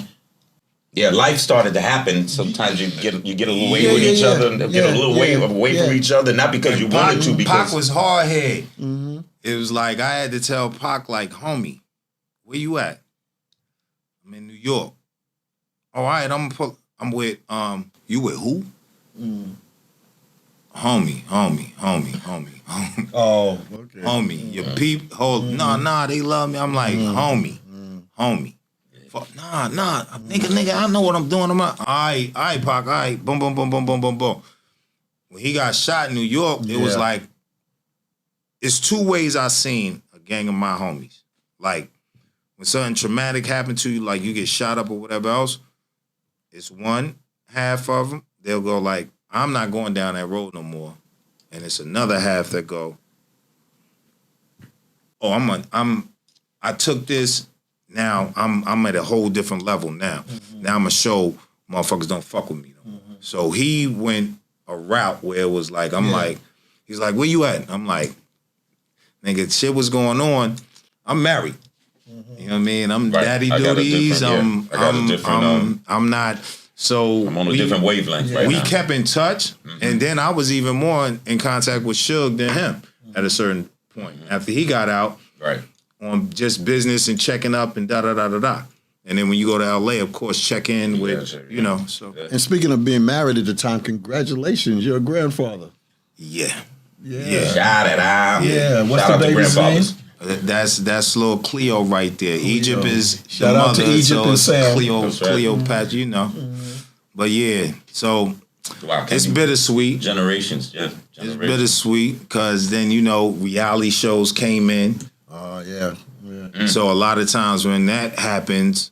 Yeah, life started to happen. Sometimes you get a little away with each other, and get a little away from each other, not because you wanted to. Because Pac was hard head. It was like I had to tell Pac, like, homie, where you at? I'm in New York. All right, I'm with you with who? Homie. Oh, okay. Homie, your peep. Nah, they love me. I'm like, homie. Nah, nigga, I know what I'm doing. I'm like, all right, Pac, all right, boom. When he got shot in New York, it was like, it's two ways I seen a gang of my homies. Like, when something traumatic happened to you, like you get shot up or whatever else, it's one half of them, they'll go like, I'm not going down that road no more. And it's another half that go, I took this, now I'm at a whole different level now. Now I'm gonna show motherfuckers don't fuck with me no more. So he went a route where it was like, he's like, where you at? I'm like, nigga, shit was going on. I'm married. You know what I mean? I'm daddy duties. I'm not. So I'm on a different wavelength right now. We kept in touch, and then I was even more in contact with Suge than him at a certain point. After he got out, on just business and checking up and da-da-da-da-da. And then when you go to L.A., of course, check in with, you know. So. And speaking of being married at the time, congratulations, you're a grandfather. Yeah. Shout it out. Yeah, what's Shout the baby's name? That's little Cleo right there. Cleo. Egypt is Shout the out mother, to Egypt and Sam. Cleopatra, you know. But yeah, so it's bittersweet. Generations. It's bittersweet because then, you know, reality shows came in. Oh, yeah. So a lot of times when that happens,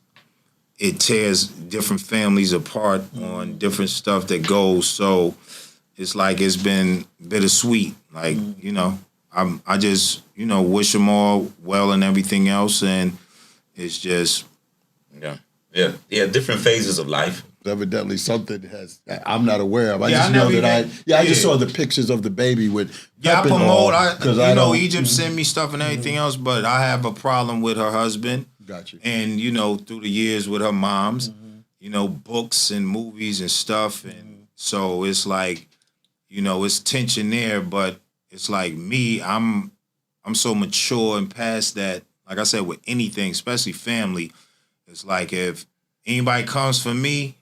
it tears different families apart on different stuff that goes. So it's like it's been bittersweet. Like, you know, I just, you know, wish them all well and everything else. And it's just. Different phases of life. Evidently something I'm not aware of. I just saw the pictures of the baby with I promote. I know Egypt sent me stuff and everything else, but I have a problem with her husband. Gotcha. And, you know, through the years with her moms, you know, books and movies and stuff. And so it's like, you know, it's tension there, but it's like me, I'm so mature and past that. Like I said, with anything, especially family, It's like if anybody comes for me,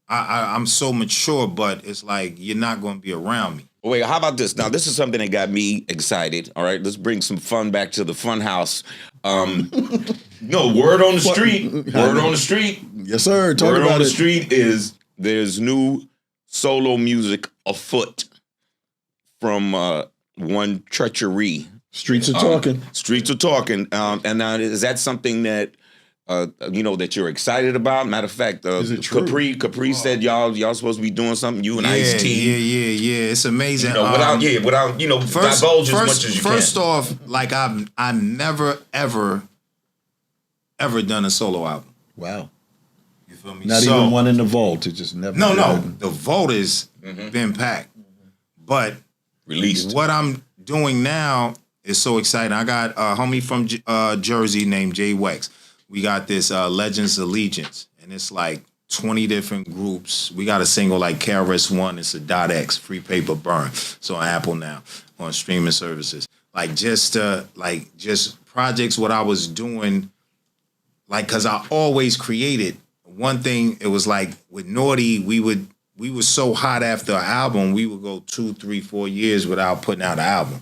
I'm so mature, but it's like you're not going to be around me. Wait, how about this? Now, this is something that got me excited. All right, let's bring some fun back to the fun house. No, word on the street. Word on the street. Yes, sir. Talk Word about on the it. street is there's new solo music afoot from one Treachery. Streets are talking. Streets are talking. And now, is that something that that you're excited about? Matter of fact, Is it true? Capri said y'all supposed to be doing something. You and Ice-T. Yeah. It's amazing. Without divulge as much as you can. First off, like I've never ever done a solo album. Wow. You feel me? Not even one in the vault. It just never. No. The vault has been packed, but Released. What I'm doing now is so exciting. I got a homie from Jersey named Jay Wex. We got this Legends Allegiance, and it's like 20 different groups. We got a single like KRS-One. It's a .x, Free Paper Burn. So on Apple now, on streaming services. Like just projects, what I was doing, like, because I always created. One thing, it was like with Naughty, we were so hot after an album, we would go 2, 3, 4 years without putting out an album.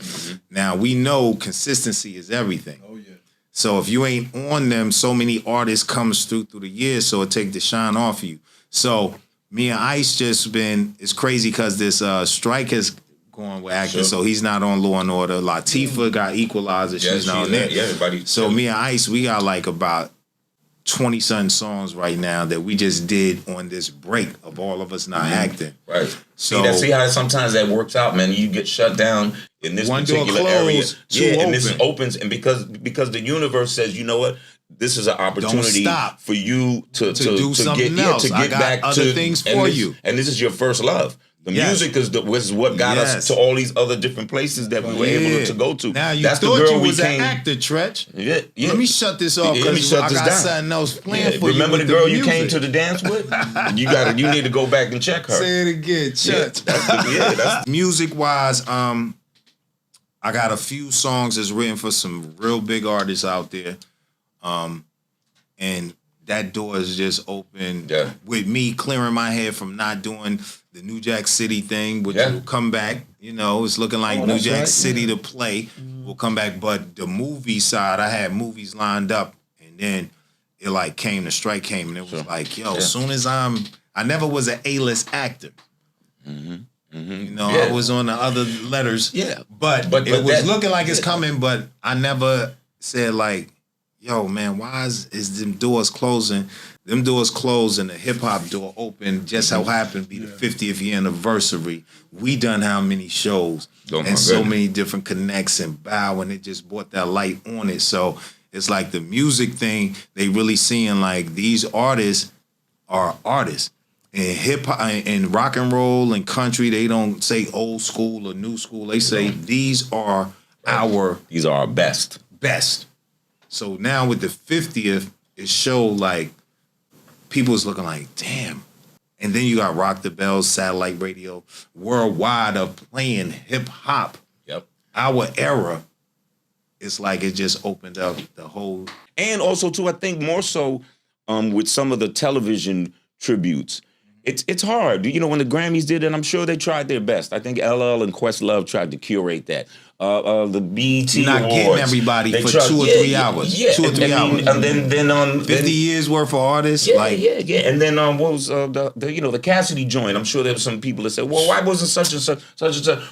Now, we know consistency is everything. Oh, yeah. So if you ain't on them, so many artists comes through the years, so it take the shine off of you. So me and Ice it's crazy because this strike is going with acting, so he's not on Law and Order. Latifah got Equalizer, she's not on there. Yeah, everybody. So me and Ice, we got like about 20-something songs right now that we just did on this break of all of us not acting. Right. So see how sometimes that works out, man. You get shut down in this particular area. And this opens, and because the universe says, you know what, this is an opportunity for you to do something else. To get back other to things for you. And this is your first love. The music was what got us to all these other different places that we were able to go to. Now you That's thought the girl you was we an came. actor, Treach. Yeah. Let me shut this off because I got something else planned for you. Remember the with girl the you came music. to the dance with? You need to go back and check her. Say it again, Treach. Music wise, I got a few songs that's written for some real big artists out there, and that door is just open with me clearing my head from not doing the New Jack City thing, which will come back. You know, it's looking like New Jack City to play will come back. But the movie side, I had movies lined up, and then it like the strike came, and it was like, yo, as soon as I never was an A-list actor. You know, I was on the other letters. Yeah. But it was looking like it's coming, but I never said like, yo, man, why is them doors closing? Them doors closed and the hip-hop door open. Just how happened to be the 50th year anniversary. We done how many shows and so many different connects and bow, and it just brought that light on it. So it's like the music thing, they really seeing like these artists are artists. In hip-hop, in rock and roll and country, they don't say old school or new school. They say these are our best. So now with the 50th, it showed like people's looking like, damn. And then you got Rock the Bells, satellite radio, worldwide of playing hip hop. Yep. Our era, it's like it just opened up the whole. And also too, I think more so with some of the television tributes. It's hard. You know, when the Grammys did it, I'm sure they tried their best. I think LL and Questlove tried to curate that. The BET You're not Awards, getting everybody for 2 or 3 hours. Yeah. 2 or 3 hours. And then 50 years worth for artists. Yeah. And then what was the Cassidy joint? I'm sure there were some people that said, well, why wasn't such and such?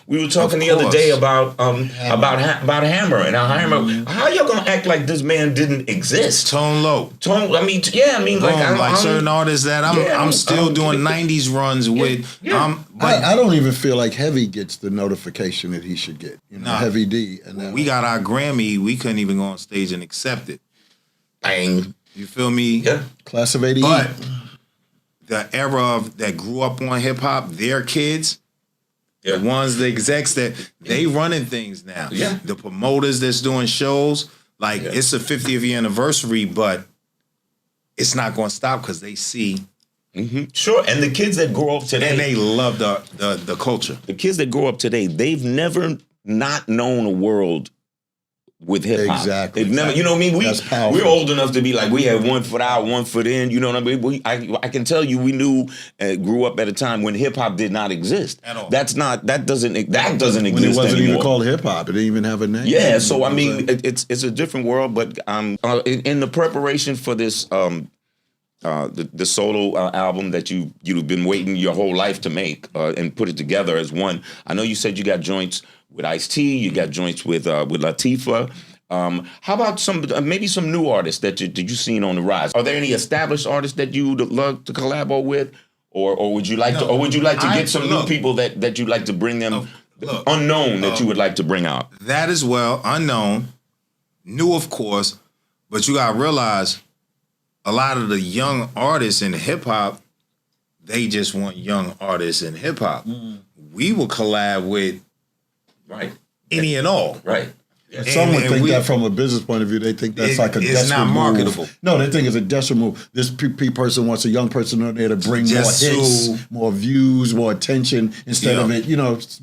We were talking the other day about Hammer and how y'all gonna act like this man didn't exist? Tone low. Like certain artists that I'm still doing 90s runs with. But I don't even feel like Heavy gets the notification that he should get. You know, Heavy D. And when we got our Grammy, we couldn't even go on stage and accept it. Bang. You feel me? Yeah. Class of 88. But the era that grew up on hip hop, their kids, the ones, the execs that they running things now. Yeah. The promoters that's doing shows, like it's a 50th year anniversary, but it's not going to stop because they see. Sure, and the kids that grow up today, and they love the culture. The kids that grow up today, they've never not known a world with hip hop. Exactly. It never, you know what I mean? We're old enough to be like, we had 1 foot out, 1 foot in. You know what I mean? I can tell you, we grew up at a time when hip hop did not exist at all. That doesn't exist when it wasn't anymore. even called hip hop. It didn't even have a name. Yeah, so I mean, it's a different world. But in the preparation for this the solo album that you've been waiting your whole life to make and put it together as one. I know you said you got joints with Ice-T, you got joints with Latifah. How about maybe some new artists that you seen on the rise? Are there any established artists that you would love to collabo with, or would you like to get some new people that you'd like to bring them unknown that you would like to bring out? That as well, unknown, new of course, but you gotta realize a lot of the young artists in hip hop, they just want young artists in hip hop. We will collab with any and all. Right. Some would think that from a business point of view, they think that's like a desperate move. It's not marketable. No, they think it's a desperate move. This person wants a young person on there to bring more hits, more views, more attention, instead of it,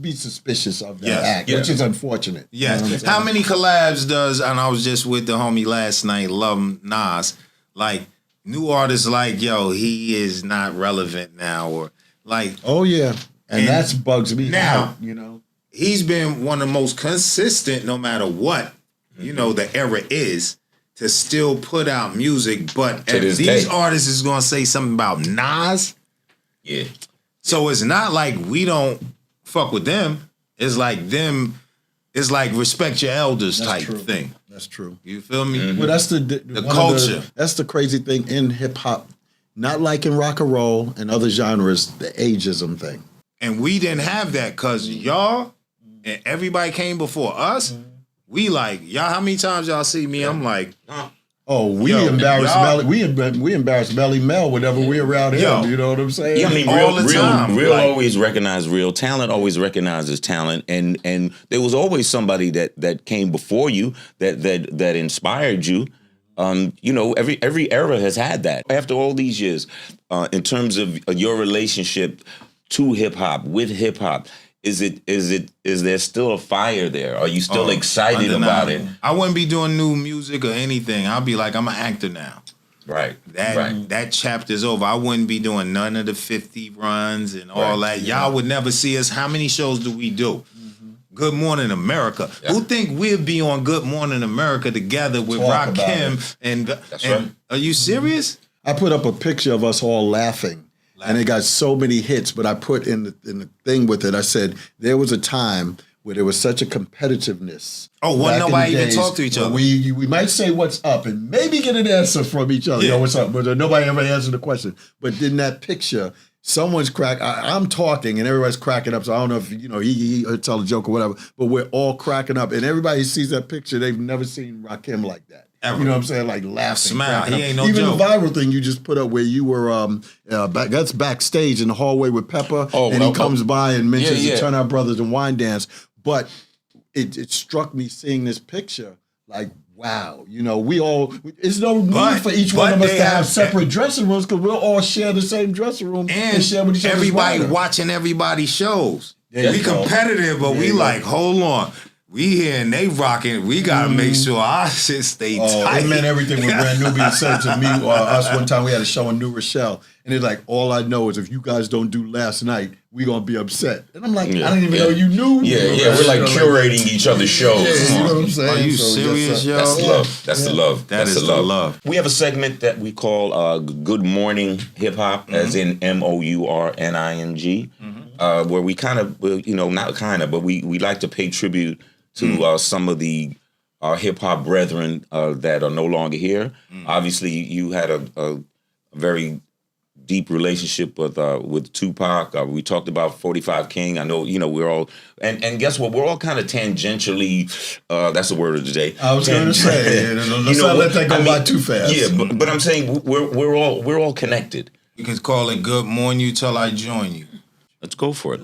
be suspicious of that act, which is unfortunate. Yes. You know How many collabs and I was just with the homie last night, Love Nas, like new artists like, he is not relevant now, or like. Oh, yeah. And that's bugs me now, out, He's been one of the most consistent, no matter what, the era is, to still put out music. But if these artists is going to say something about Nas, so it's not like we don't fuck with them. It's like it's like respect your elders type thing. That's true. You feel me? Mm-hmm. Well, that's the culture. That's the crazy thing in hip hop. Not like in rock and roll and other genres, the ageism thing. And we didn't have that because y'all and everybody came before us. We like, y'all, how many times y'all see me? I'm like, we embarrass Melly. We embarrass Melly Mel whenever we're around him. You know what I'm saying? Yeah, I mean, real always recognize real. Talent always recognizes talent, and there was always somebody that came before you that inspired you. Every era has had that. After all these years, in terms of your relationship to hip hop, with hip hop, is there still a fire there? Are you still excited about it? I wouldn't be doing new music or anything. I'll be like, I'm an actor now. Right. That chapter's over. I wouldn't be doing none of the 50 runs and all that. Y'all would never see us. How many shows do we do? Good Morning America. Yeah. Who think we'd be on Good Morning America together with Rakim and are you serious? I put up a picture of us all laughing. And it got so many hits, but I put in the thing with it, I said, there was a time where there was such a competitiveness. Oh, well, nobody even talk to each other. We might say what's up and maybe get an answer from each other. What's up? But nobody ever answered the question. But in that picture, someone's I'm talking and everybody's cracking up. So I don't know if, he tell a joke or whatever, but we're all cracking up. And everybody sees that picture. They've never seen Rakim like that. Ever. You know what I'm saying? Like laughing. Smile. He ain't no Even joke. The viral thing you just put up where you were that's backstage in the hallway with Pepper, and he comes by and mentions the Turnout Brothers and Wine Dance. But it struck me seeing this picture, like, wow, it's no need for each one of us to have separate dressing rooms because we'll all share the same dressing room and share with each other. Everybody watching everybody's shows. We competitive, but we like, hold on. We here and they rocking. We gotta make sure our shit stay tight. It meant everything when Brand Nubian said to me or us one time. We had a show in New Rochelle, and it's like, all I know is if you guys don't do last night, we gonna be upset. And I'm like, I didn't even know you knew. We're like curating each other's shows. You know what I'm saying? Are you serious, yo? That's love. That's the love. That is the love. We have a segment that we call Good Morning Hip Hop, as in MOURNING, where we kind of, not kind of, but we like to pay tribute to some of the hip hop brethren that are no longer here. Obviously, you had a very deep relationship with Tupac. We talked about 45 King. I know, we're all, and guess what? We're all kind of tangentially, that's the word of the day. I was going to say, let's not let that go by too fast. Yeah, but I'm saying we're all connected. You can call it Good Morning You Till I Join You. Let's go for it.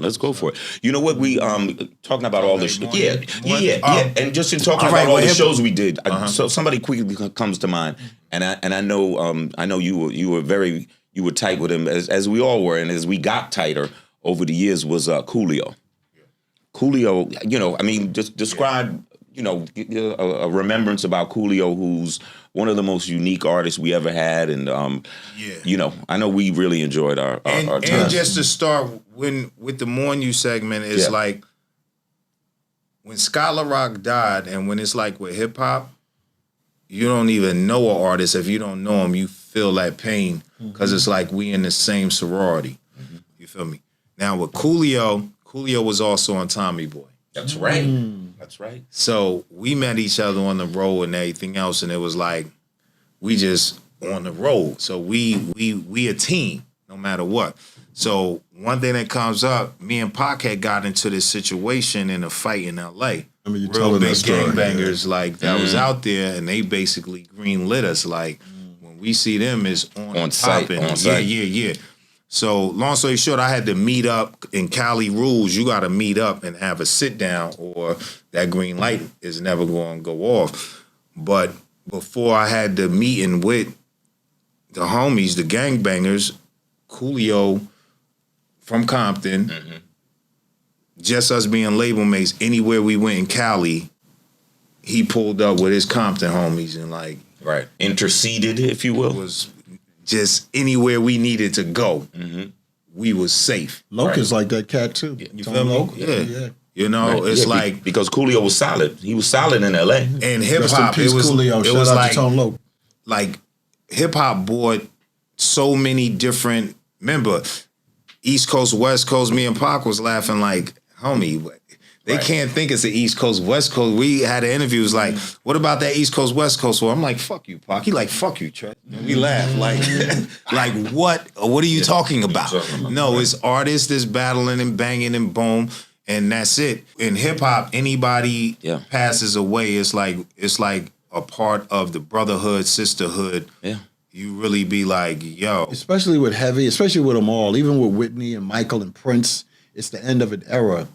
You know what? We talking about all this. And just in talking about all the shows we did. So somebody quickly comes to mind, and I know you were tight with him as we all were, and as we got tighter over the years was Coolio. Coolio, just describe a remembrance about Coolio, who's one of the most unique artists we ever had, and I know we really enjoyed our time. And just to start with the Mourn You segment, it's like when Scholar Rock died, and when it's like with hip hop, you don't even know an artist. If you don't know him, you feel that pain because it's like we in the same sorority. Mm-hmm. You feel me? Now with Coolio was also on Tommy Boy. That's right. That's right. So we met each other on the road and everything else, and it was like we just on the road. So we a team no matter what. So one thing that comes up, me and Pac had got into this situation in a fight in L.A. I mean, you real big story, gangbangers like that was out there, and they basically green lit us. Like when we see them, it's on site. Yeah. So long story short, I had to meet up in Cali rules. You got to meet up and have a sit down, or that green light is never going to go off. But before I had the meeting with the homies, the gangbangers, Coolio from Compton, just us being label mates, anywhere we went in Cali, he pulled up with his Compton homies and like interceded, if you will. It was just anywhere we needed to go, we was safe. Loc is like that cat too. You feel me? Yeah. You know, it's like because Coolio was solid. He was solid in L.A. And hip hop, it was Coolio. It was like Tone Loc. Like hip hop brought so many different. Remember, East Coast, West Coast. Me and Pac was laughing like, homie, they can't think it's the East Coast, West Coast. We had an interview. It was like, what about that East Coast, West Coast? Well, I'm like, fuck you, Pac. He like, fuck you, Treach. We laugh like what? What are you talking about? No, it's artists that's battling and banging and boom, and that's it. In hip hop, anybody passes away, it's like a part of the brotherhood, sisterhood. Yeah. You really be like, yo. Especially with Heavy, especially with them all, even with Whitney and Michael and Prince, it's the end of an era.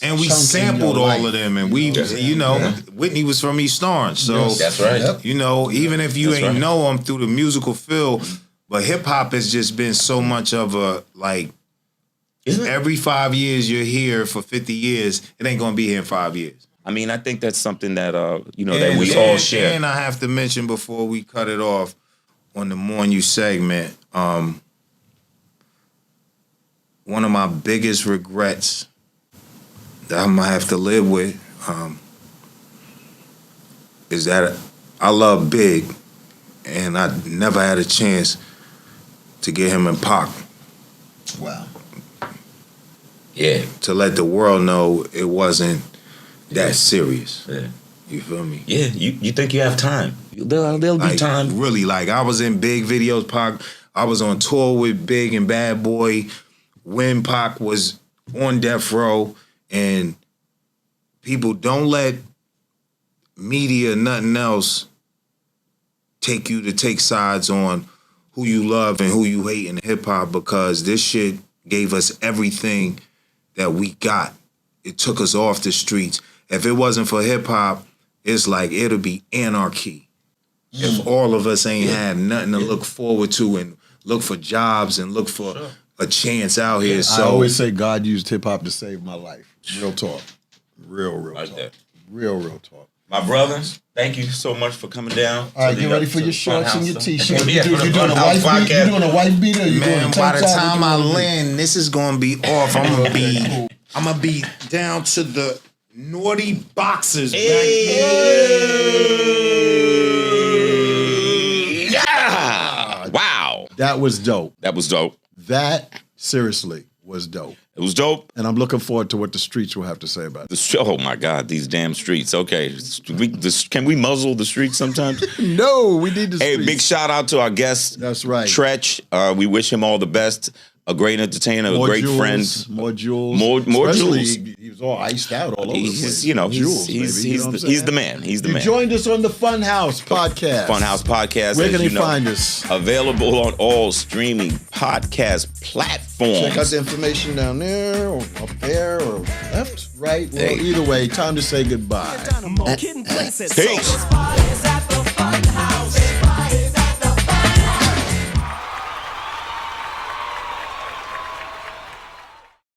And we sampled all of them, and we, Whitney was from East Orange, so that's right. You know, even if you ain't know them through the musical field, but hip hop has just been so much of a like. Every 5 years you're here for 50 years, it ain't gonna be here in 5 years. I mean, I think that's something that that we all share. And I have to mention before we cut it off on the Mourn You segment, one of my biggest regrets that I'm gonna have to live with is that I love Big, and I never had a chance to get him and Pac. Wow. Yeah. To let the world know it wasn't that serious. Yeah. You feel me? Yeah. You think you have time? There'll be time. Really, like I was in Big videos. Pac. I was on tour with Big and Bad Boy when Pac was on death row. And people, don't let media, nothing else, take you to take sides on who you love and who you hate in hip hop, because this shit gave us everything that we got. It took us off the streets. If it wasn't for hip hop, it's like it'll be anarchy. If all of us ain't had nothing to look forward to and look for jobs and look for a chance out here. So I always say God used hip hop to save my life. Real talk. Real like talk. That. Real talk. My brothers, thank you so much for coming down. All right, get ready for your shorts and your t-shirt. You doing a wife beat? You doing a wife beater? You Man, by the time I land, this is gonna be off. I'm gonna be down to the naughty boxers. Yeah! Wow. That was dope. That seriously was dope. It was dope. And I'm looking forward to what the streets will have to say about it. Oh my God, these damn streets. Okay. Can we muzzle the streets sometimes? No, we need the streets. Hey, big shout out to our guest. That's right. Treach. We wish him all the best. A great entertainer, a great friend. More jewels. More jewels. He was all iced out all over the place. He's the man. He's the man. Joined us on the Funhouse podcast. Funhouse podcast. Where can he find us? Available on all streaming podcast platforms. Check out the information down there, or up there, or left, right. Well, either way, time to say goodbye. Peace.